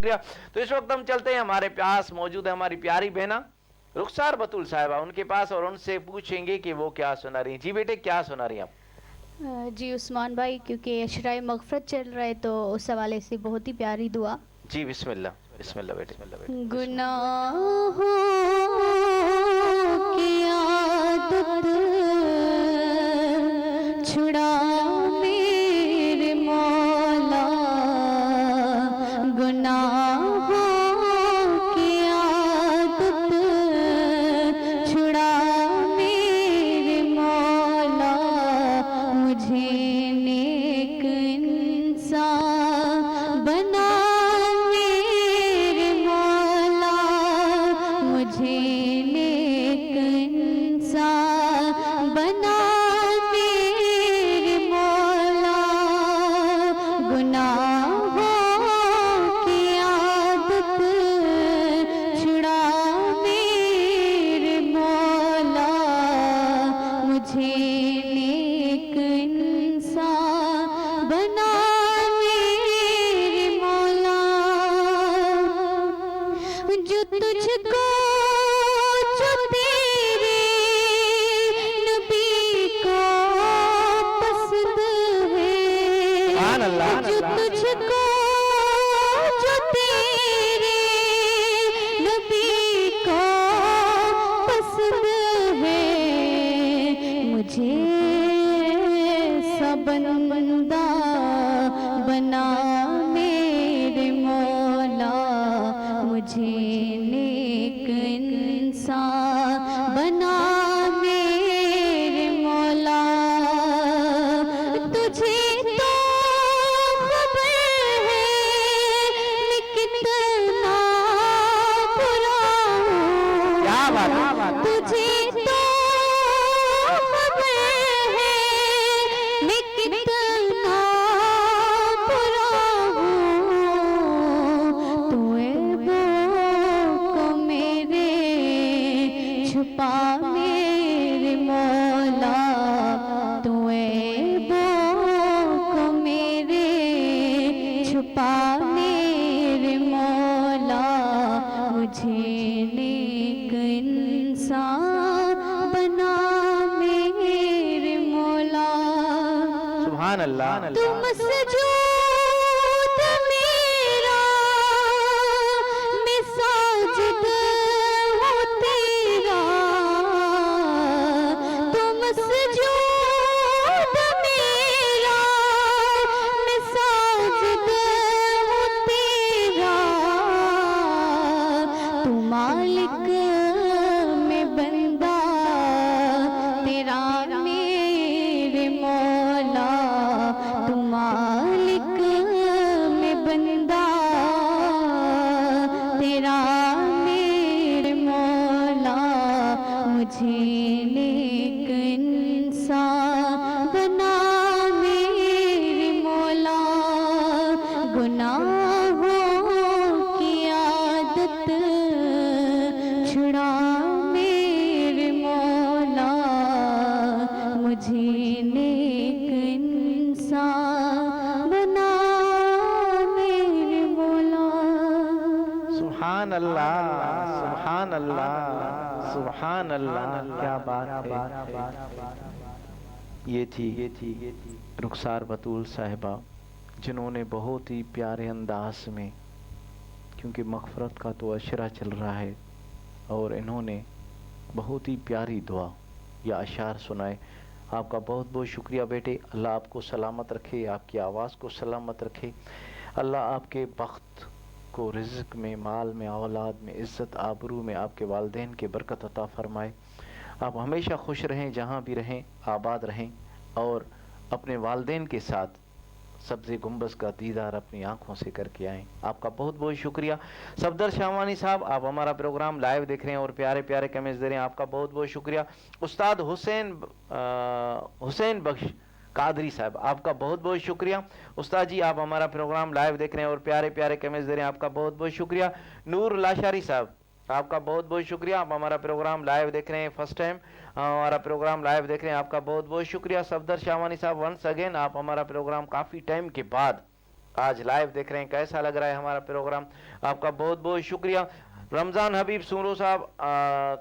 शुक्रिया। तो इस वक्त हम चलते हैं, हमारे पास मौजूद है हमारी प्यारी बहना रुखसार बतूल साहिबा, उनके पास, और उनसे पूछेंगे कि वो क्या सुना रही हैं। जी बेटे, क्या सुना रही हैं आप? जी उस्मान भाई, क्योंकि अशराए मगफरत चल रहा है तो उस हवाले से बहुत ही प्यारी दुआ। जी बिस्मिल्लाह, बिस्मिल्लाह बेटे। गुनाहों की आदत छुड़ा मेरे मौला, गुनाहों की आदत छुड़ा मेरे मौला, मुझे नेक इंसान बना मेरे मौला, मुझे नेक इंसान बना मेरे मौला, गुनाहों की आदत छुड़ा मेरे मौला, मुझे नेक इंसान बना मेरे मौला, जो तुझको जो तेरे नबी को पसंद है, सुभान अल्लाह। जो तुझको जो तेरे नबी को पसंद है, मुझे सबंदा बना मेरे मौला, मुझे नेक इंसान बना मेरे मौला, तुझे तो खबर है मैं कितना बुरा हूँ, क्या बात, तुझे तो खबर है मैं कितना बुरा हूँ, तू ऐबों को मेरे छुपा मेरे मौला, तू ऐबों को मेरे छुपा मेरे मौला, मुझे नेक इंसान बना मेरे मौला, सुभान अल्लाह। तुम सजूद मेरा मैं साजिद हूँ तेरा, तुम सजूद मेरा मैं साजिद हूँ तेरा, तू मालिक में बंदा तेरा मेरे मौला, तू मालिक में बंदा तेरा मेरे मौला, मुझे नेक इंसान बना मेरे मौला, गुनाहों की आदत छुड़ा मेरे मौला, मुझे नेक इंसान बना मेरे मौला। सुभान अल्लाह, सुभान अल्लाह, सुभान अल्लाह, क्या बात है। ये थी रुखसार बतूल साहिबा, जिन्होंने बहुत ही प्यारे अंदाज में, क्योंकि मग़फ़िरत का तो अशरा चल रहा है, और इन्होंने बहुत ही प्यारी दुआ या अशार सुनाए। आपका बहुत बहुत शुक्रिया बेटे। अल्लाह आपको सलामत रखे, आपकी आवाज़ को सलामत रखे। अल्लाह आपके बख्त को रिज़्क़ में, माल में, औलाद में, इज़्ज़त आबरू में आपके वालिदैन के बरकत अता फ़रमाए। आप हमेशा खुश रहें, जहाँ भी रहें आबाद रहें, और अपने वालिदैन के साथ सब्ज़े गुंबज़ का दीदार अपनी आँखों से करके आएँ। आपका बहुत बहुत शुक्रिया। सफदर शाहवानी साहब, आप हमारा प्रोग्राम लाइव देख रहे हैं और प्यारे प्यारे कमेंट्स दे रहे हैं, आपका बहुत बहुत शुक्रिया। उस्ताद हुसैन बख्श कादरी साहब, आपका बहुत बहुत शुक्रिया। उस्ताद जी, आप हमारा प्रोग्राम लाइव देख रहे हैं और प्यारे प्यारे कमेंट्स दे रहे हैं, आपका बहुत बहुत शुक्रिया। नूर लाशारी साहब, आपका बहुत बहुत शुक्रिया। आप हमारा प्रोग्राम लाइव देख रहे हैं, फर्स्ट टाइम हमारा प्रोग्राम लाइव देख रहे हैं, आपका बहुत बहुत शुक्रिया। सफदर शाहवानी साहब, वंस अगेन आप हमारा प्रोग्राम काफ़ी टाइम के बाद आज लाइव देख रहे हैं, कैसा लग रहा है हमारा प्रोग्राम। आपका बहुत बहुत शुक्रिया। रमजान हबीब सूरो साहब,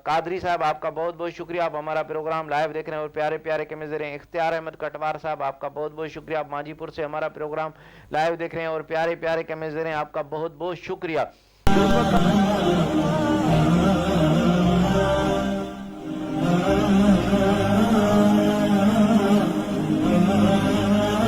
कादरी साहब, आपका बहुत बहुत शुक्रिया, आप हमारा प्रोग्राम लाइव देख रहे हैं और प्यारे प्यारे कमेंट दे रहे हैं। इख्तियार अहमद कटवार साहब, आपका बहुत बहुत शुक्रिया, आप माजीपुर से हमारा प्रोग्राम लाइव देख रहे हैं और प्यारे प्यारे कमेंट दे रहे हैं, आपका बहुत बहुत शुक्रिया।